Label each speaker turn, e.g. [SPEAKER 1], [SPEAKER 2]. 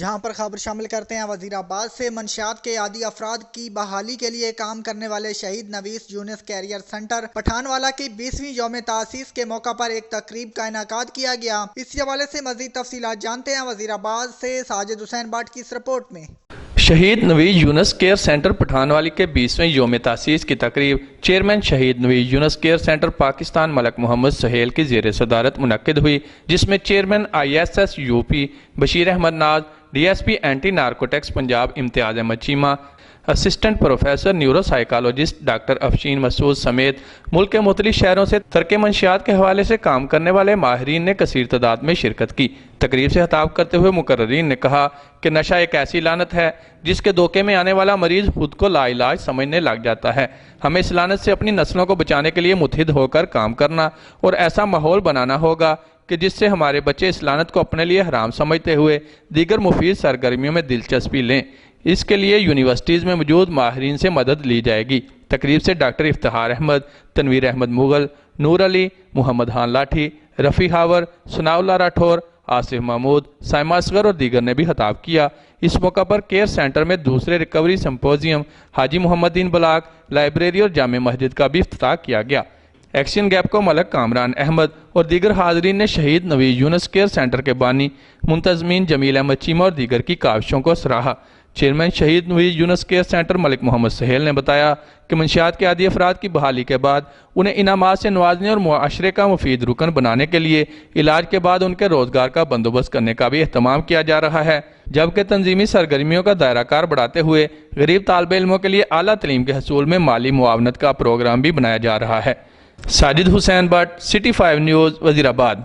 [SPEAKER 1] جہاں پر خبر شامل کرتے ہیں وزیر آباد سے منشیات کے عادی افراد کی بحالی کے لیے کام کرنے والے شہید نویس یونس کیریئر سینٹر پٹھانوالہ کی 20ویں یوم تاسیس کے موقع پر ایک تقریب کا انعقاد کیا گیا۔ اس حوالے سے مزید تفصیلات جانتے ہیں وزیر آباد سے ساجد حسین بٹ کی اس رپورٹ میں۔
[SPEAKER 2] شہید نویس یونس کیئر سینٹر پٹھانوالی کے 20ویں یوم تاسیس کی تقریب چیئرمین شہید نویس یونس کیئر سینٹر پاکستان ملک محمد سہیل کی زیر صدارت منعقد ہوئی، جس میں chairman ISS UP Bashir Ahmed Naz, DSP anti narcotics Punjab Imtiaz Ahmed Cheema, assistant professor neuro psychologist doctor Afsheen Masood سمیت ملک کے مختلف شہروں سے ترک منشیات کے حوالے سے کام کرنے والے ماہرین نے کثیر تعداد میں شرکت کی۔ تقریب سے خطاب کرتے ہوئے مقررین نے کہا کہ نشہ ایک ایسی لعنت ہے جس کے دھوکے میں آنے والا مریض خود کو لا علاج سمجھنے لگ جاتا ہے۔ ہمیں اس لعنت سے اپنی نسلوں کو بچانے کے لیے متحد ہو کر کام کرنا اور ایسا ماحول بنانا ہوگا کہ جس سے ہمارے بچے اس لعنت کو اپنے لیے حرام سمجھتے ہوئے دیگر مفید سرگرمیوں میں دلچسپی لیں۔ اس کے لیے یونیورسٹیز میں موجود ماہرین سے مدد لی جائے گی۔ تقریب سے ڈاکٹر افتخار احمد، تنویر احمد مغل، نور علی، محمد خان لاٹھی، رفیع ہاور، ثناء اللہ راٹھور، آصف محمود، سائمہ اصغر اور دیگر نے بھی خطاب کیا۔ اس موقع پر کیئر سینٹر میں دوسرے ریکوری سمپوزیم، حاجی محمد دین بلاک، لائبریری اور جامع مسجد کا بھی افتتاح کیا گیا۔ ایکشن گیپ کو ملک کامران احمد اور دیگر حاضرین نے شہید نویس یونس کیئر سینٹر کے بانی منتظمین جمیل احمد چیمہ اور دیگر کی کاوشوں کو سراہا۔ چیئرمین شہید نویس یونس کیئر سینٹر ملک محمد سہیل نے بتایا کہ منشیات کے عادی افراد کی بحالی کے بعد انہیں انعامات سے نوازنے اور معاشرے کا مفید رکن بنانے کے لیے علاج کے بعد ان کے روزگار کا بندوبست کرنے کا بھی اہتمام کیا جا رہا ہے، جبکہ تنظیمی سرگرمیوں کا دائرہ کار بڑھاتے ہوئے غریب طالب علموں کے لیے اعلیٰ تعلیم کے حصول میں مالی معاونت کا پروگرام بھی بنایا جا رہا ہے۔ ساجد حسین بٹ، City 5 نیوز، وزیر آباد۔